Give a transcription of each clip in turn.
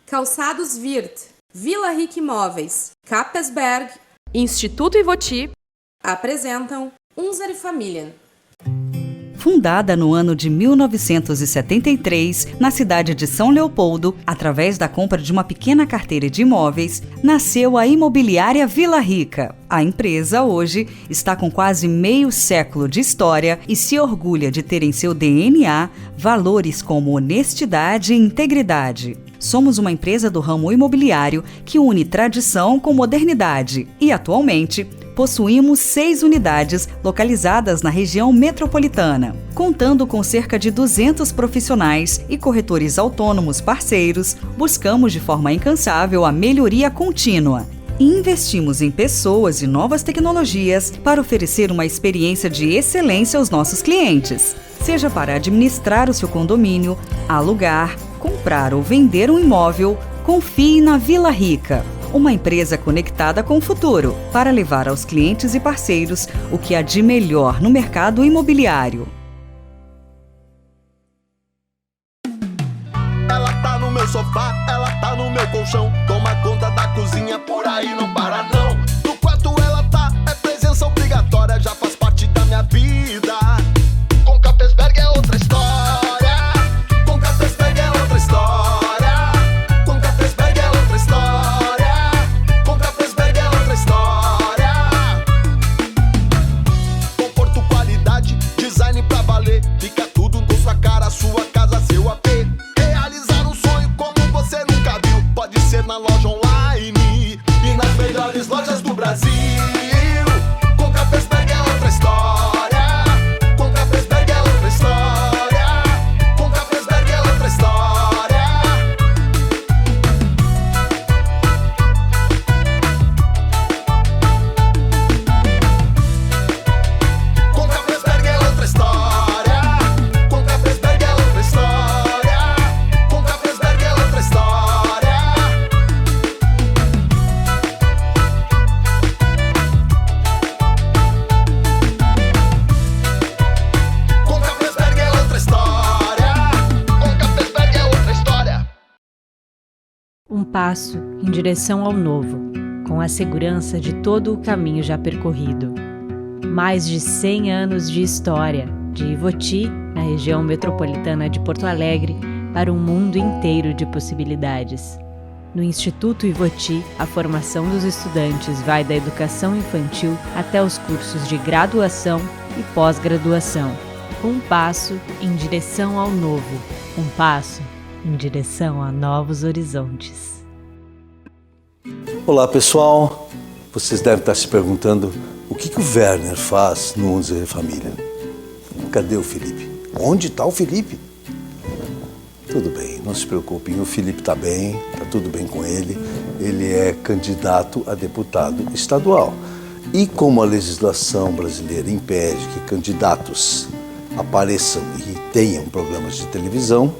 Calçados Wirth, Vila Rica Imóveis, Capesberg, Instituto Ivoti apresentam Unsere Familien. Fundada no ano de 1973, na cidade de São Leopoldo, através da compra de uma pequena carteira de imóveis, nasceu a Imobiliária Vila Rica. A empresa, hoje, está com quase meio século de história e se orgulha de ter em seu DNA valores como honestidade e integridade. Somos uma empresa do ramo imobiliário que une tradição com modernidade e, atualmente, possuímos 6 unidades localizadas na região metropolitana. Contando com cerca de 200 profissionais e corretores autônomos parceiros, buscamos de forma incansável a melhoria contínua. E investimos em pessoas e novas tecnologias para oferecer uma experiência de excelência aos nossos clientes. Seja para administrar o seu condomínio, alugar, comprar ou vender um imóvel, confie na Vila Rica. Uma empresa conectada com o futuro, para levar aos clientes e parceiros o que há de melhor no mercado imobiliário. Ela tá no meu sofá, ela tá no meu colchão. Toma conta da cozinha, por aí não para não. No quarto ela tá, é presença obrigatória, já faz parte da minha vida. Com Capesberg é outra história. Com Capesberg é outra história. Com Capesberg é outra história. Com Capesberg é outra história. Conforto, qualidade, design pra valer. Fica tudo com sua cara, sua casa, seu AP. Realizar um sonho como você nunca viu. Pode ser na loja online e nas melhores lojas do Brasil. Com Capesberg é outra história. Com Capesberg é outra história. Com Capesberg é outra história. Com Capesberg é outra história. Com Capesberg é outra história. Com Capesberg é outra história. Com Capesberg é outra história. Com Capesberg é outra história. Um passo em direção ao novo, com a segurança de todo o caminho já percorrido. Mais de 100 anos de história, de Ivoti, na região metropolitana de Porto Alegre, para um mundo inteiro de possibilidades. No Instituto Ivoti, a formação dos estudantes vai da educação infantil até os cursos de graduação e pós-graduação. Um passo em direção ao novo, um passo em direção a novos horizontes. Olá pessoal, vocês devem estar se perguntando o que o Werner faz no Unsere Familien. Cadê o Felipe? Onde está o Felipe? Tudo bem, não se preocupem, o Felipe está bem, está tudo bem com ele. Ele é candidato a deputado estadual. E como a legislação brasileira impede que candidatos apareçam e tenham programas de televisão,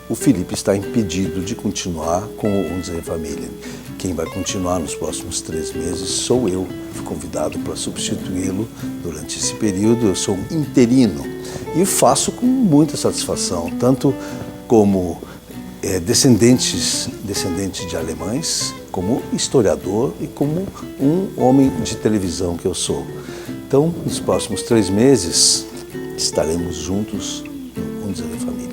o Felipe está impedido de continuar com o Unsere Familien. Quem vai continuar nos próximos 3 meses sou eu. Fui convidado para substituí-lo durante esse período. Eu sou um interino e faço com muita satisfação, tanto como descendente de alemães, como historiador e como um homem de televisão que eu sou. Então, nos próximos 3 meses, estaremos juntos no Unsere Familien.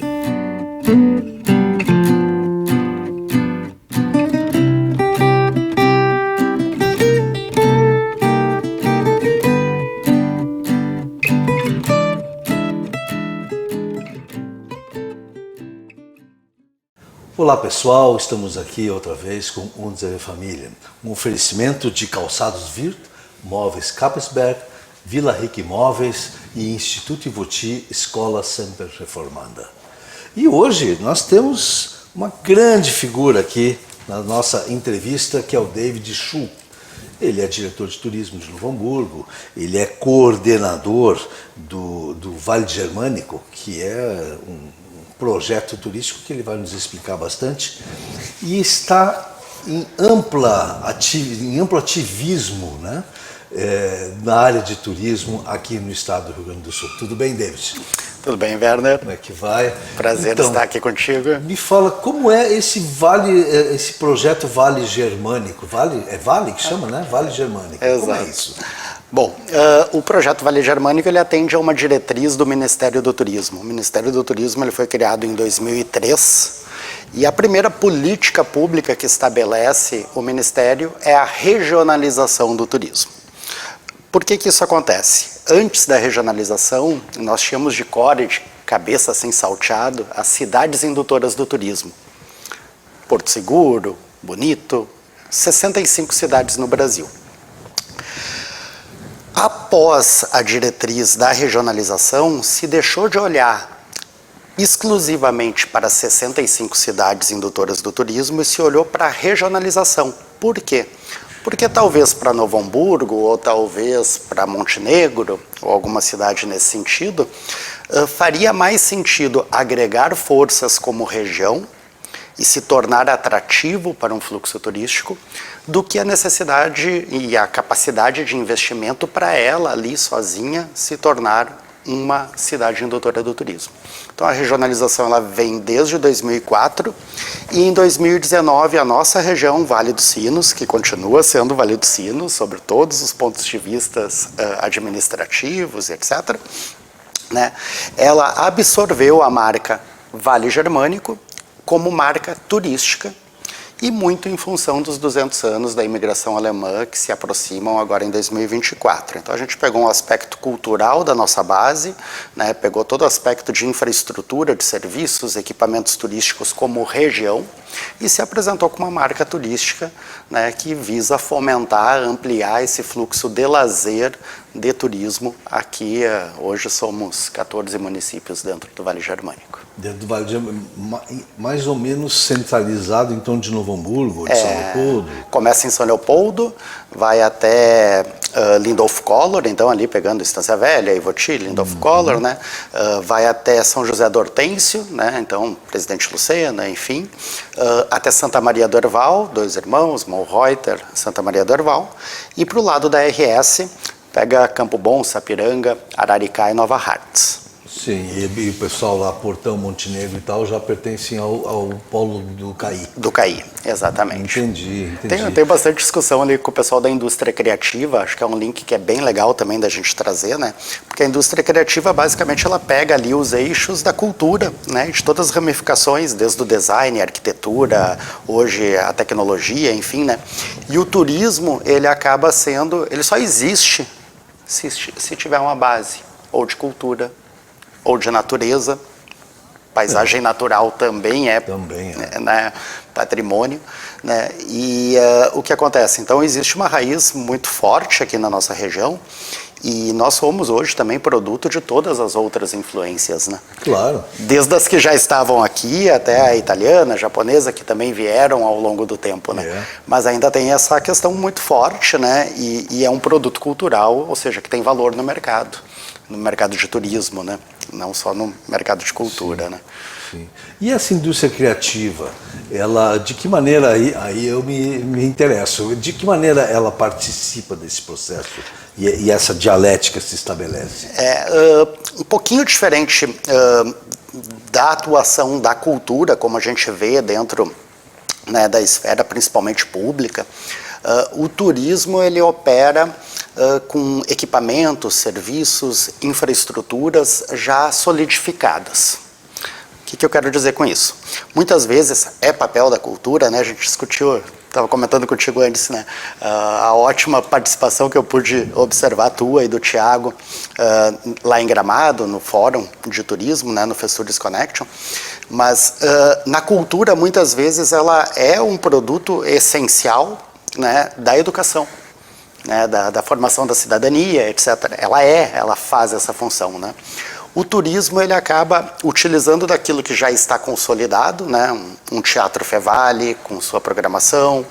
Olá pessoal, estamos aqui outra vez com Unsere Familien, um oferecimento de calçados Wirth, móveis Capesberg, Vila Rica Imóveis e Instituto Ivoti, Escola Sempre Reformanda. E hoje nós temos uma grande figura aqui na nossa entrevista, que é o David Schuh. Ele é diretor de turismo de Novo Hamburgo, ele é coordenador do Vale Germânico, que é um projeto turístico que ele vai nos explicar bastante, e está em amplo ativismo, né? Na área de turismo aqui no estado do Rio Grande do Sul. Tudo bem, David? Tudo bem, Werner? Como é que vai? Prazer estar aqui contigo. Me fala, como é esse projeto Vale Germânico? É Vale que chama, né? Vale Germânico. Exato. Como é isso? Bom, o projeto Vale Germânico ele atende a uma diretriz do Ministério do Turismo. O Ministério do Turismo ele foi criado em 2003 e a primeira política pública que estabelece o Ministério é a regionalização do turismo. Por que isso acontece? Antes da regionalização, nós tínhamos de core, de cabeça assim salteado, as cidades indutoras do turismo. Porto Seguro, Bonito, 65 cidades no Brasil. Após a diretriz da regionalização, se deixou de olhar exclusivamente para 65 cidades indutoras do turismo e se olhou para a regionalização. Por quê? Porque talvez para Novo Hamburgo, ou talvez para Montenegro, ou alguma cidade nesse sentido, faria mais sentido agregar forças como região e se tornar atrativo para um fluxo turístico, do que a necessidade e a capacidade de investimento para ela ali sozinha se tornar uma cidade indutora do turismo. Então a regionalização ela vem desde 2004 e em 2019 a nossa região Vale dos Sinos, que continua sendo Vale dos Sinos sobre todos os pontos de vista administrativos, etc., né, ela absorveu a marca Vale Germânico como marca turística e muito em função dos 200 anos da imigração alemã que se aproximam agora em 2024. Então a gente pegou um aspecto cultural da nossa base, né, pegou todo o aspecto de infraestrutura, de serviços, equipamentos turísticos como região e se apresentou como uma marca turística, né, que visa fomentar, ampliar esse fluxo de lazer, de turismo. Aqui hoje somos 14 municípios dentro do Vale Germânico. Dentro do Vale Germânico, mais ou menos centralizado então de Novo Hamburgo, de São Leopoldo? Começa em São Leopoldo, vai até Lindolf Collor, então ali pegando Estância Velha, Ivoti, Lindolf Collor, né? Vai até São José do Hortêncio, né? Então Presidente Lucena, enfim, até Santa Maria do Herval, Dois Irmãos, Monreuter, Santa Maria do Herval, e para o lado da RS, pega Campo Bom, Sapiranga, Araricá e Nova Hartz. Sim, e o pessoal lá, Portão, Montenegro e tal, já pertencem ao polo do CAI. Do CAI, exatamente. Entendi. Tem bastante discussão ali com o pessoal da indústria criativa, acho que é um link que é bem legal também da gente trazer, né? Porque a indústria criativa, basicamente, ela pega ali os eixos da cultura, né? De todas as ramificações, desde o design, a arquitetura, hoje a tecnologia, enfim, né? E o turismo, ele acaba sendo, ele só existe se tiver uma base, ou de cultura, ou de natureza, paisagem natural também é. Né, patrimônio, né, e o que acontece? Então existe uma raiz muito forte aqui na nossa região e nós somos hoje também produto de todas as outras influências, né? Claro. Desde as que já estavam aqui até a italiana, a japonesa, que também vieram ao longo do tempo, né? Mas ainda tem essa questão muito forte, né? E é um produto cultural, ou seja, que tem valor no mercado de turismo, né? Não só no mercado de cultura, sim, né? Sim. E essa indústria criativa, ela, de que maneira, aí eu me interesso, de que maneira ela participa desse processo e essa dialética se estabelece? Um pouquinho diferente da atuação da cultura, como a gente vê dentro, né, da esfera principalmente pública. O turismo ele opera com equipamentos, serviços, infraestruturas já solidificadas. O que eu quero dizer com isso? Muitas vezes é papel da cultura, né? A gente discutiu, estava comentando contigo antes, né? A ótima participação que eu pude observar tua e do Thiago lá em Gramado, no Fórum de Turismo, né? No Festures Connection. Mas na cultura, muitas vezes, ela é um produto essencial, né, da educação, né, da formação da cidadania, etc. Ela faz essa função, né? O turismo ele acaba utilizando daquilo que já está consolidado, né, um teatro Fevale com sua programação,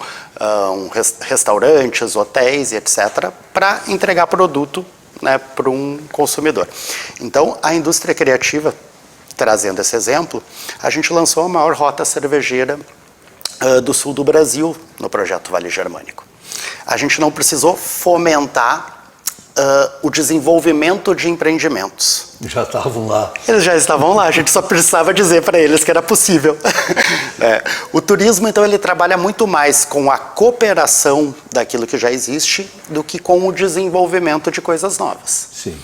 restaurantes, hotéis, etc., para entregar produto, né, para um consumidor. Então, a indústria criativa, trazendo esse exemplo, a gente lançou a maior rota cervejeira do sul do Brasil no projeto Vale Germânico. A gente não precisou fomentar o desenvolvimento de empreendimentos. Já estavam lá. Eles já estavam lá, a gente só precisava dizer para eles que era possível. O turismo, então, ele trabalha muito mais com a cooperação daquilo que já existe do que com o desenvolvimento de coisas novas. Sim.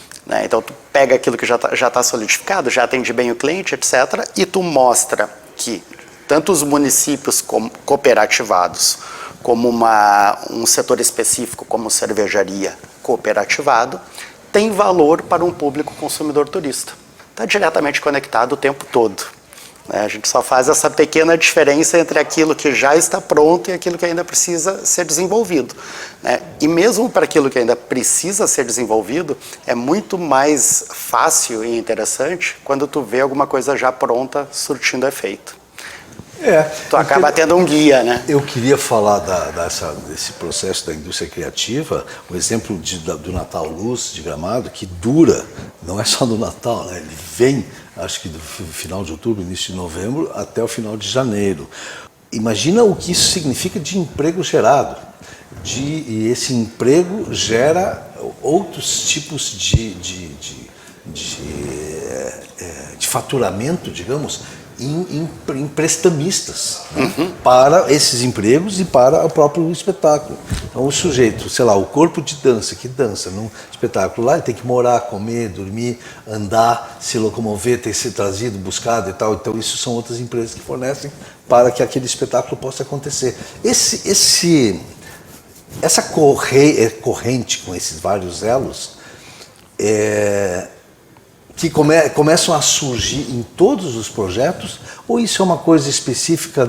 Então, tu pega aquilo que já tá solidificado, já atende bem o cliente, etc., e tu mostra que tanto os municípios cooperativados, como um setor específico, como cervejaria cooperativado, tem valor para um público consumidor turista. Está diretamente conectado o tempo todo. A gente só faz essa pequena diferença entre aquilo que já está pronto e aquilo que ainda precisa ser desenvolvido. E mesmo para aquilo que ainda precisa ser desenvolvido, é muito mais fácil e interessante quando tu vê alguma coisa já pronta surtindo efeito. Tu acaba tendo um guia, né? Eu queria falar desse processo da indústria criativa, o exemplo do Natal Luz de Gramado, que dura, não é só do Natal, né? Ele vem, acho que do final de outubro, início de novembro, até o final de janeiro. Imagina o que isso significa de emprego gerado. E esse emprego gera outros tipos de faturamento, digamos, em prestamistas, né, para esses empregos e para o próprio espetáculo. Então o sujeito, sei lá, o corpo de dança, que dança num espetáculo lá, ele tem que morar, comer, dormir, andar, se locomover, ter que ser trazido, buscado e tal. Então isso são outras empresas que fornecem para que aquele espetáculo possa acontecer. Essa corrente com esses vários elos que começam a surgir em todos os projetos, ou isso é uma coisa específica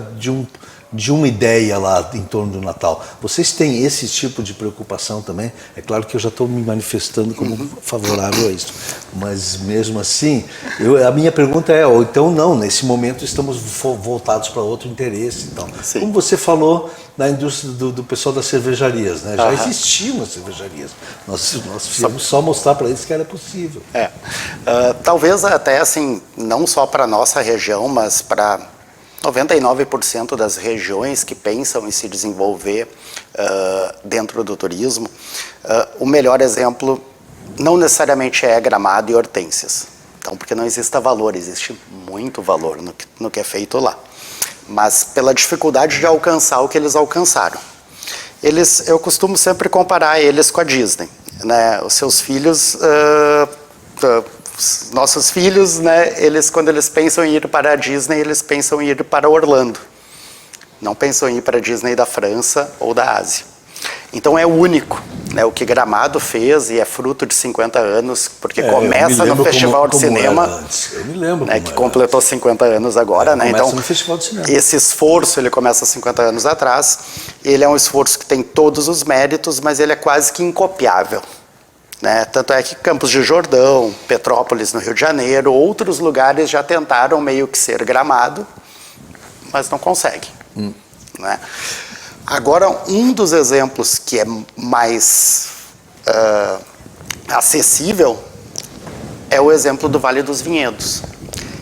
de uma ideia lá em torno do Natal? Vocês têm esse tipo de preocupação também? É claro que eu já estou me manifestando como favorável a isso, mas mesmo assim, a minha pergunta é, ou então não, nesse momento estamos voltados para outro interesse. Então. Como você falou da indústria do pessoal das cervejarias, né? Já existiam as cervejarias, nós precisamos só mostrar para eles que era possível. Talvez até assim, não só para a nossa região, mas para 99% das regiões que pensam em se desenvolver dentro do turismo, o melhor exemplo não necessariamente é Gramado e Hortências. Então, porque não existe valor, existe muito valor no que é feito lá. Mas pela dificuldade de alcançar o que eles alcançaram. Eu costumo sempre comparar eles com a Disney, né? Os seus filhos, nossos filhos, né? Quando eles pensam em ir para a Disney, eles pensam em ir para Orlando. Não pensam em ir para a Disney da França ou da Ásia. Então é único, né? O que Gramado fez e é fruto de 50 anos, porque começa no Festival de Cinema, eu me lembro, né, que completou 50 anos agora, né? Então no Festival de Cinema. Esse esforço ele começa 50 anos atrás. Ele é um esforço que tem todos os méritos, mas ele é quase que incopiável, né? Tanto é que Campos de Jordão, Petrópolis no Rio de Janeiro, outros lugares já tentaram meio que ser Gramado, mas não conseguem, né? Agora, um dos exemplos que é mais acessível é o exemplo do Vale dos Vinhedos.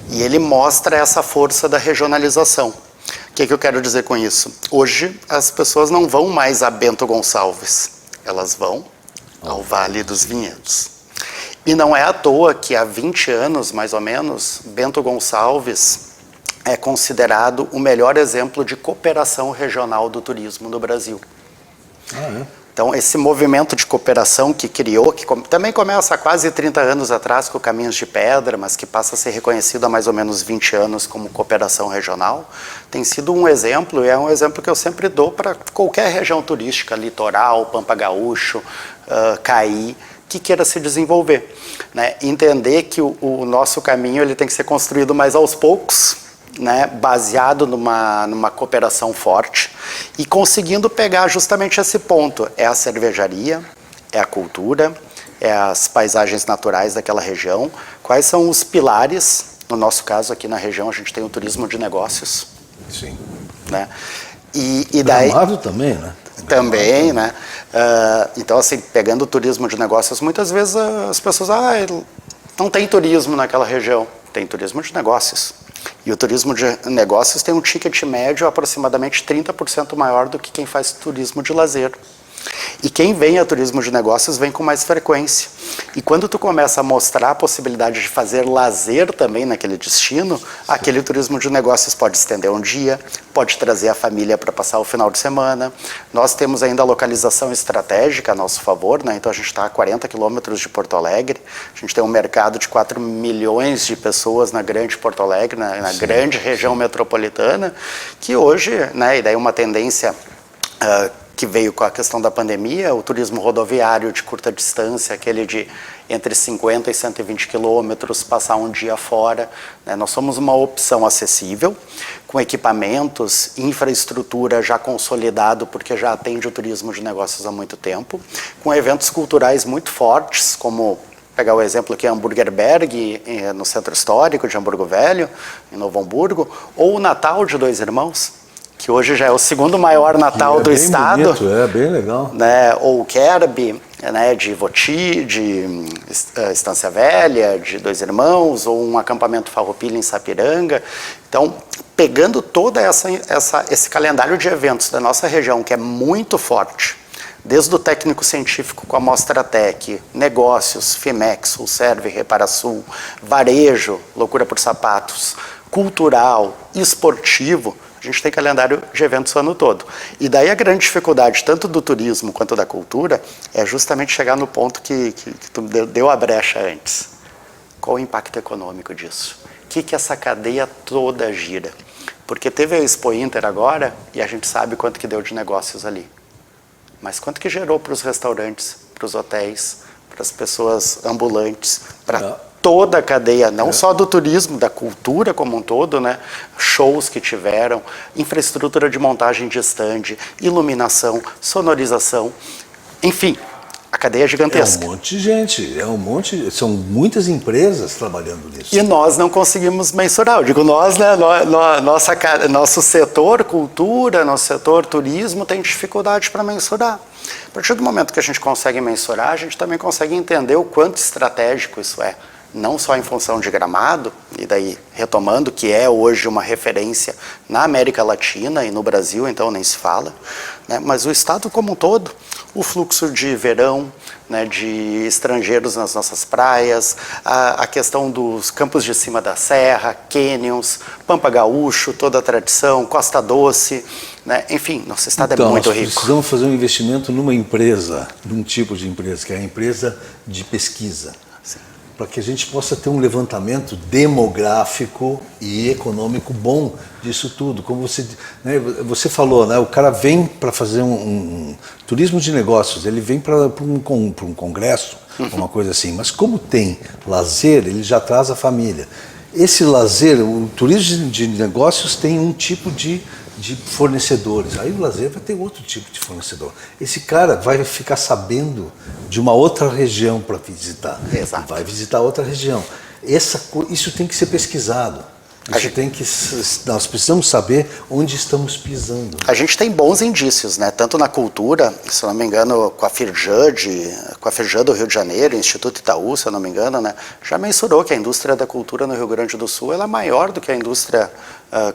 E ele mostra essa força da regionalização. O que eu quero dizer com isso? Hoje, as pessoas não vão mais a Bento Gonçalves, elas vão ao Vale dos Vinhedos. E não é à toa que há 20 anos, mais ou menos, Bento Gonçalves é considerado o melhor exemplo de cooperação regional do turismo no Brasil. Então, esse movimento de cooperação que criou, que também começa há quase 30 anos atrás com Caminhos de Pedra, mas que passa a ser reconhecido há mais ou menos 20 anos como cooperação regional, tem sido um exemplo, e é um exemplo que eu sempre dou para qualquer região turística, litoral, Pampa Gaúcho, Caí, que queira se desenvolver, né? Entender que o nosso caminho ele tem que ser construído mais aos poucos, né, baseado numa cooperação forte e conseguindo pegar justamente esse ponto. É a cervejaria, é a cultura, é as paisagens naturais daquela região. Quais são os pilares? No nosso caso, aqui na região, a gente tem o turismo de negócios. Sim. Né? E daí... Gramado também, né? Também, né? Então, assim, pegando o turismo de negócios, muitas vezes as pessoas... não tem turismo naquela região. Tem turismo de negócios. E o turismo de negócios tem um ticket médio aproximadamente 30% maior do que quem faz turismo de lazer. E quem vem a turismo de negócios vem com mais frequência. E quando tu começa a mostrar a possibilidade de fazer lazer também naquele destino, aquele turismo de negócios pode estender um dia, pode trazer a família para passar o final de semana. Nós temos ainda a localização estratégica a nosso favor, né? Então a gente está a 40 quilômetros de Porto Alegre, a gente tem um mercado de 4 milhões de pessoas na grande Porto Alegre, na grande região metropolitana, que hoje, né, e daí uma tendência que veio com a questão da pandemia, o turismo rodoviário de curta distância, aquele de entre 50 e 120 quilômetros, passar um dia fora, né? Nós somos uma opção acessível, com equipamentos, infraestrutura já consolidado, porque já atende o turismo de negócios há muito tempo, com eventos culturais muito fortes, como pegar o exemplo aqui, Hamburgerberg, no Centro Histórico de Hamburgo Velho, em Novo Hamburgo, ou o Natal de Dois Irmãos, que hoje já é o segundo maior Natal do estado. Bonito, é bem legal. Né? Ou o Kerb, né, de Voti, de Estância Velha, de Dois Irmãos, ou um acampamento Farroupilha em Sapiranga. Então, pegando todo esse calendário de eventos da nossa região, que é muito forte, desde o técnico científico com a Mostratec, negócios, Fimex, Sulserve, Reparasul, varejo, Loucura por Sapatos, cultural, esportivo, a gente tem calendário de eventos o ano todo. E daí a grande dificuldade, tanto do turismo quanto da cultura, é justamente chegar no ponto que tu deu a brecha antes. Qual o impacto econômico disso? O que essa cadeia toda gira? Porque teve a Expo Inter agora e a gente sabe quanto que deu de negócios ali. Mas quanto que gerou para os restaurantes, para os hotéis, para as pessoas ambulantes, para toda a cadeia, não só do turismo, da cultura como um todo, né? Shows que tiveram, infraestrutura de montagem de stand, iluminação, sonorização, enfim, a cadeia é gigantesca. É um monte de gente, são muitas empresas trabalhando nisso. E nós não conseguimos mensurar, eu digo nós, né? Nosso setor cultura, nosso setor turismo tem dificuldade para mensurar. A partir do momento que a gente consegue mensurar, a gente também consegue entender o quanto estratégico isso é. Não só em função de Gramado, e daí retomando que é hoje uma referência na América Latina e no Brasil, então nem se fala, né? Mas o estado como um todo, o fluxo de verão, né, de estrangeiros nas nossas praias, a questão dos campos de cima da serra, canyons, Pampa Gaúcho, toda a tradição, Costa Doce, né? Enfim, nosso estado é muito rico. Nós precisamos fazer um investimento numa empresa, num tipo de empresa, que é a empresa de pesquisa. Para que a gente possa ter um levantamento demográfico e econômico bom disso tudo. Como você falou, né, o cara vem para fazer um turismo de negócios, ele vem para um congresso, uma coisa assim, mas como tem lazer, ele já traz a família. Esse lazer, o turismo de negócios tem um tipo de fornecedores, aí o lazer vai ter outro tipo de fornecedor. Esse cara vai ficar sabendo de uma outra região para visitar. Exato. Vai visitar outra região. Isso tem que ser pesquisado. Nós precisamos saber onde estamos pisando. A gente tem bons indícios, né? Tanto na cultura, se eu não me engano, com a Firjan do Rio de Janeiro, Instituto Itaú, se eu não me engano, né? Já mensurou que a indústria da cultura no Rio Grande do Sul ela é maior do que a indústria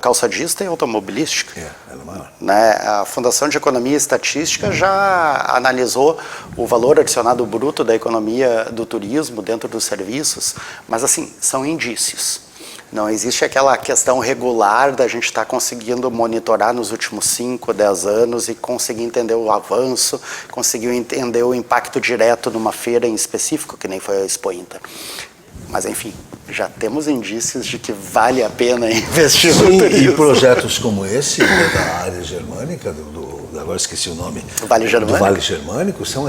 calçadista e automobilística. Ela é maior. Né? A Fundação de Economia e Estatística já analisou o valor adicionado bruto da economia do turismo dentro dos serviços, mas assim, são indícios. Não existe aquela questão regular da gente estar conseguindo monitorar nos últimos 5, 10 anos e conseguir entender o avanço, conseguir entender o impacto direto numa feira em específico, que nem foi a Expo Inter. Mas, enfim, já temos indícios de que vale a pena investir no turismo. E projetos como esse, da área germânica, agora esqueci o nome, do Vale Germânico, são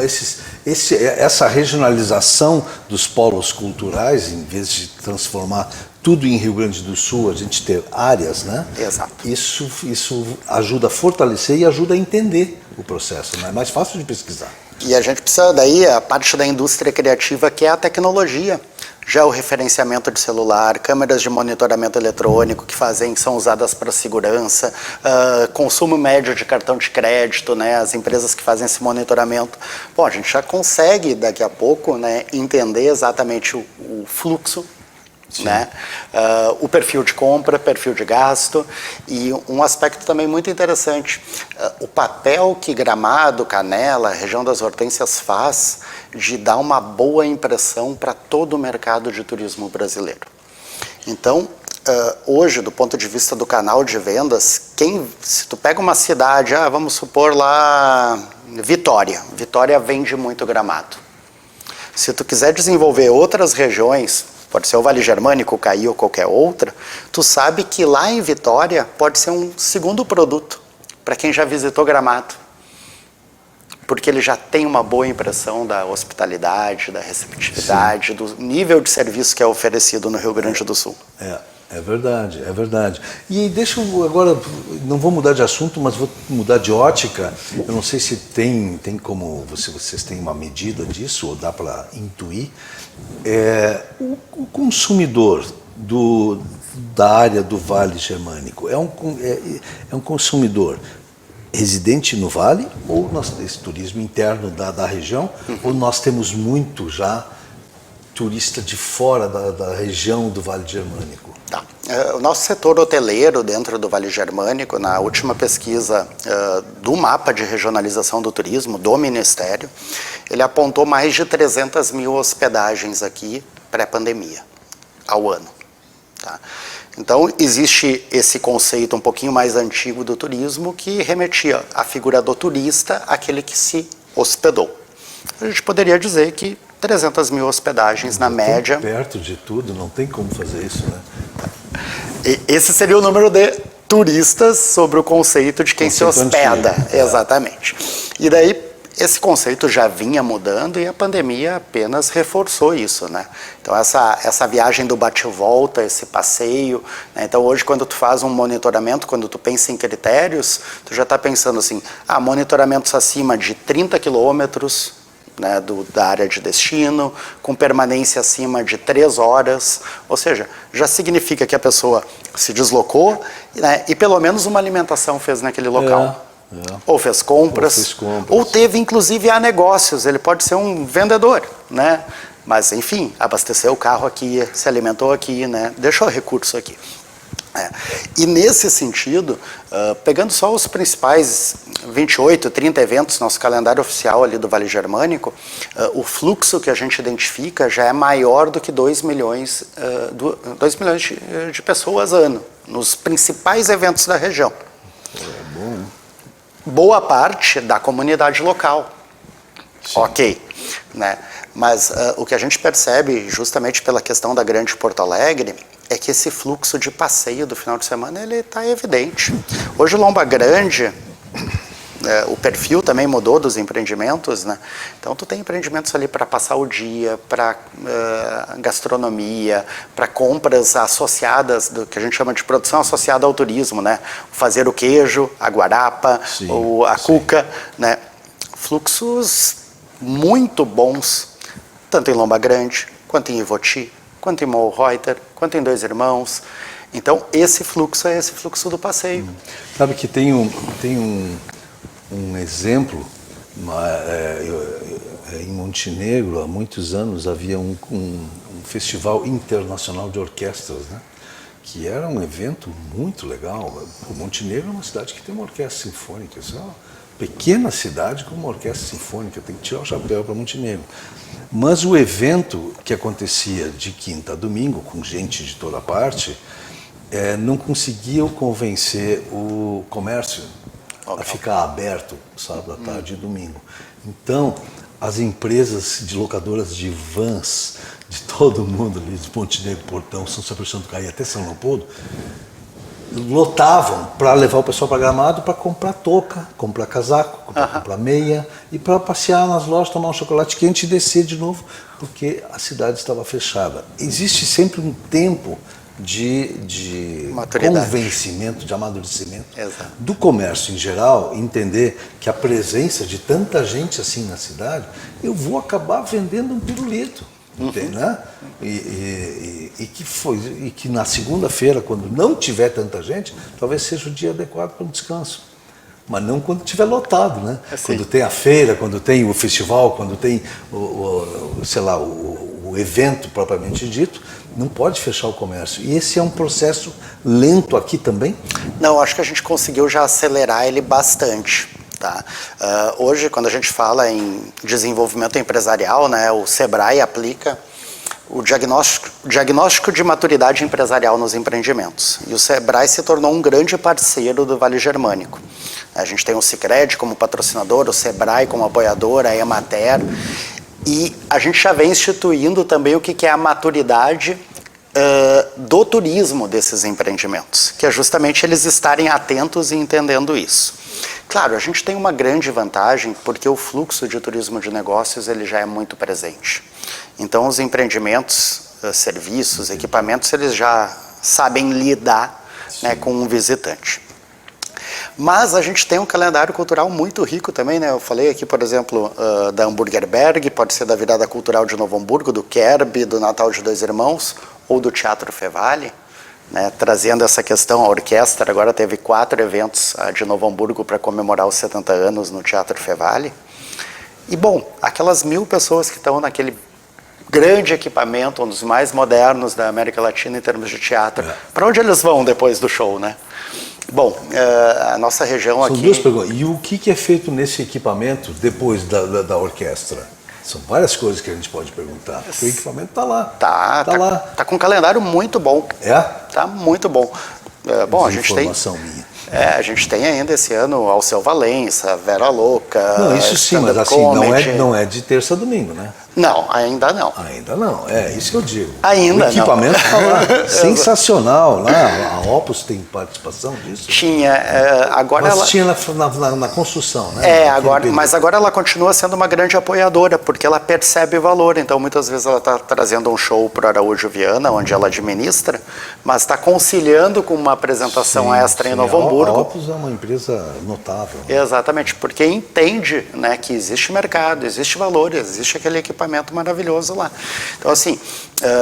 essa regionalização dos polos culturais, em vez de transformar tudo em Rio Grande do Sul, a gente ter áreas, né? Exato. Isso ajuda a fortalecer e ajuda a entender o processo, né? É mais fácil de pesquisar. E a gente precisa daí, a parte da indústria criativa, que é a tecnologia. Georreferenciamento de celular, câmeras de monitoramento eletrônico que são usadas para segurança, consumo médio de cartão de crédito, né, as empresas que fazem esse monitoramento. Bom, a gente já consegue daqui a pouco, né, entender exatamente o fluxo né? O perfil de compra, perfil de gasto e um aspecto também muito interessante, o papel que Gramado, Canela, região das Hortênsias faz de dar uma boa impressão para todo o mercado de turismo brasileiro. Então, hoje, do ponto de vista do canal de vendas, se tu pega uma cidade, vamos supor lá Vitória vende muito Gramado. Se tu quiser desenvolver outras regiões, pode ser o Vale Germânico, o Caí ou qualquer outra, tu sabe que lá em Vitória pode ser um segundo produto para quem já visitou Gramado. Porque ele já tem uma boa impressão da hospitalidade, da receptividade, do nível de serviço que é oferecido no Rio Grande do Sul. É verdade, é verdade. E deixa eu agora, não vou mudar de assunto, mas vou mudar de ótica. Eu não sei se tem como, vocês têm uma medida disso, ou dá para intuir. O consumidor da área do Vale Germânico é um consumidor residente no Vale, ou esse turismo interno da região, ou nós temos muito já turista de fora da região do Vale Germânico? Tá. O nosso setor hoteleiro dentro do Vale Germânico, na última pesquisa do mapa de regionalização do turismo do Ministério, ele apontou mais de 300 mil hospedagens aqui pré-pandemia, ao ano. Tá? Então, existe esse conceito um pouquinho mais antigo do turismo que remetia à figura do turista, aquele que se hospedou. A gente poderia dizer que 300 mil hospedagens na média. Perto de tudo, não tem como fazer isso, né? Esse seria o número de turistas sobre o conceito de quem se hospeda. Exatamente. E daí, esse conceito já vinha mudando e a pandemia apenas reforçou isso, né? Então, essa viagem do bate-volta, esse passeio, né? Então, hoje, quando tu faz um monitoramento, quando tu pensa em critérios, tu já está pensando assim, monitoramentos acima de 30 quilômetros, né, da área de destino, com permanência acima de 3 horas, ou seja, já significa que a pessoa se deslocou, né, e pelo menos uma alimentação fez naquele local. Ou fez compras, ou teve inclusive negócios, ele pode ser um vendedor, né? Mas enfim, abasteceu o carro aqui, se alimentou aqui, né? Deixou recurso aqui. E nesse sentido, pegando só os principais 28, 30 eventos, nosso calendário oficial ali do Vale Germânico, o fluxo que a gente identifica já é maior do que 2 milhões de pessoas ano, nos principais eventos da região. Boa parte da comunidade local. Sim. Ok, né? Mas o que a gente percebe, justamente pela questão da Grande Porto Alegre, é que esse fluxo de passeio do final de semana ele está evidente. Hoje Lomba Grande, o perfil também mudou dos empreendimentos, né? Então tu tem empreendimentos ali para passar o dia, para gastronomia, para compras associadas, do que a gente chama de produção associada ao turismo, né? Fazer o queijo, a guarapa, ou a cuca, né? Fluxos muito bons, tanto em Lomba Grande, quanto em Ivoti, quanto em Morro Reuter, quanto em Dois Irmãos. Então, esse fluxo é esse fluxo do passeio. Sabe que tem um exemplo, em Montenegro, há muitos anos, havia um festival internacional de orquestras, né? Que era um evento muito legal. O Montenegro é uma cidade que tem uma orquestra sinfônica, isso é uma pequena cidade com uma orquestra sinfônica, tem que tirar o chapéu para Montenegro. Mas o evento que acontecia de quinta a domingo, com gente de toda parte, não conseguiam convencer o comércio a ficar aberto sábado à tarde e domingo. Então, as empresas de locadoras de vans, de todo mundo ali, de Montenegro, Portão, São Sebastião do Caí até São Leopoldo, lotavam para levar o pessoal para Gramado para comprar touca, comprar casaco, comprar meia e para passear nas lojas, tomar um chocolate quente e descer de novo, porque a cidade estava fechada. Existe sempre um tempo de convencimento, de amadurecimento do comércio em geral, entender que a presença de tanta gente assim na cidade, eu vou acabar vendendo um pirulito. Né? E que na segunda-feira, quando não tiver tanta gente, talvez seja o dia adequado para um descanso. Mas não quando estiver lotado, né? Quando tem a feira, quando tem o festival, quando tem o evento propriamente dito, Não pode fechar o comércio. E esse é um processo lento aqui também? Não, acho que a gente conseguiu já acelerar ele bastante. Tá? Hoje, quando a gente fala em desenvolvimento empresarial, né, o Sebrae aplica o diagnóstico de maturidade empresarial nos empreendimentos. E o Sebrae se tornou um grande parceiro do Vale Germânico. A gente tem o Sicredi como patrocinador, o Sebrae como apoiador, a Emater. E a gente já vem instituindo também o que é a maturidade do turismo desses empreendimentos, que é justamente eles estarem atentos e entendendo isso. Claro, a gente tem uma grande vantagem porque o fluxo de turismo de negócios ele já é muito presente. Então os empreendimentos, serviços, equipamentos, eles já sabem lidar, né, com um visitante. Mas a gente tem um calendário cultural muito rico também, né? Eu falei aqui, por exemplo, da Hamburgerberg, pode ser da Virada Cultural de Novo Hamburgo, do Kerb, do Natal de Dois Irmãos, ou do Teatro Fevale, né? Trazendo essa questão, a orquestra agora teve 4 eventos de Novo Hamburgo para comemorar os 70 anos no Teatro Fevale. E, bom, aquelas 1000 pessoas que estão naquele grande equipamento, um dos mais modernos da América Latina em termos de teatro, para onde eles vão depois do show, né? Bom, a nossa região aqui... São duas perguntas. E o que é feito nesse equipamento depois da orquestra? São várias coisas que a gente pode perguntar. Porque o equipamento está lá. Tá lá. Tá com um calendário muito bom. É? Tá muito bom. Bom, a gente tem... Informação minha. A gente tem ainda esse ano Alceu Valença, Vera Louca... Não, isso sim, mas assim, não é de terça a domingo, né? Não, ainda não. Ainda não, isso que eu digo. Ainda o equipamento está lá, sensacional, lá. A Opus tem participação disso? Tinha, agora mas ela... tinha na construção, né? Mas agora ela continua sendo uma grande apoiadora, porque ela percebe valor, então muitas vezes ela está trazendo um show para o Araújo Viana, onde ela administra, mas está conciliando com uma apresentação extra em Novo Hamburgo. A Opus é uma empresa notável. Exatamente, porque entende, né, que existe mercado, existe valor, existe aquele equipamento maravilhoso lá. Então, assim,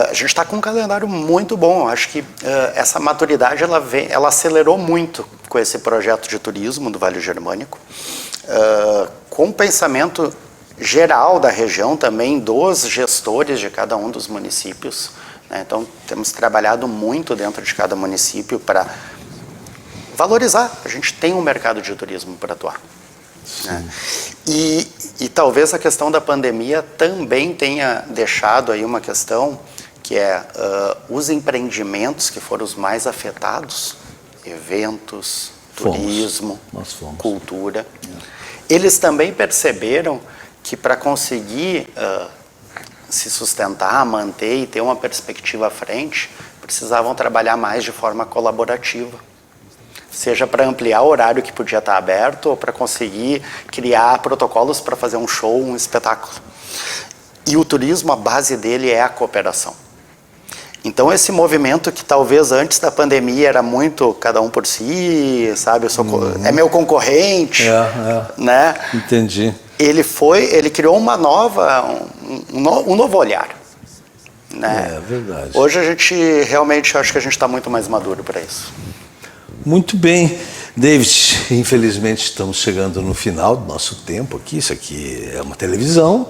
a gente está com um calendário muito bom. Eu acho que essa maturidade ela acelerou muito com esse projeto de turismo do Vale Germânico, com o pensamento geral da região também, dos gestores de cada um dos municípios, né? Então, temos trabalhado muito dentro de cada município para valorizar. A gente tem um mercado de turismo para atuar. Né? E talvez a questão da pandemia também tenha deixado aí uma questão que é os empreendimentos que foram os mais afetados, eventos, turismo, cultura, eles também perceberam que para conseguir se sustentar, manter e ter uma perspectiva à frente, precisavam trabalhar mais de forma colaborativa. Seja para ampliar o horário que podia estar aberto ou para conseguir criar protocolos para fazer um show, um espetáculo. E o turismo, a base dele é a cooperação. Então esse movimento que talvez antes da pandemia era muito cada um por si, sabe, é meu concorrente, né? Entendi. Ele criou uma um novo olhar. Né? É verdade. Hoje a gente realmente, acho que a gente está muito mais maduro para isso. Muito bem, David, infelizmente estamos chegando no final do nosso tempo aqui. Isso aqui é uma televisão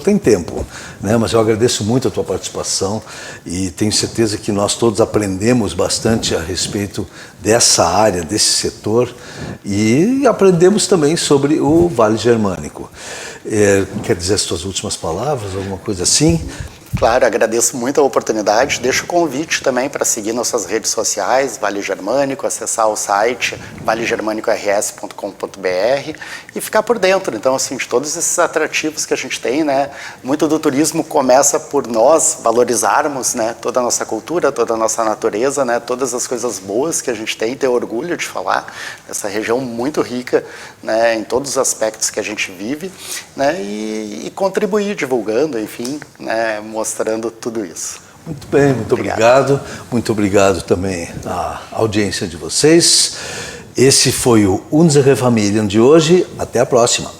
tem tempo, né? Mas eu agradeço muito a tua participação e tenho certeza que nós todos aprendemos bastante a respeito dessa área, desse setor, e aprendemos também sobre o Vale Germânico. Quer dizer as tuas últimas palavras, alguma coisa assim? Claro, agradeço muito a oportunidade. Deixo o convite também para seguir nossas redes sociais, Vale Germânico, acessar o site valegermanicors.com.br e ficar por dentro, então, assim, de todos esses atrativos que a gente tem, né? Muito do turismo começa por nós valorizarmos, né, toda a nossa cultura, toda a nossa natureza, né, todas as coisas boas que a gente tem, ter orgulho de falar dessa região muito rica, né, em todos os aspectos que a gente vive, né, e contribuir divulgando, enfim, né, mostrando tudo isso. Muito bem, muito obrigado. Muito obrigado também à audiência de vocês. Esse foi o Unsere Familien de hoje. Até a próxima.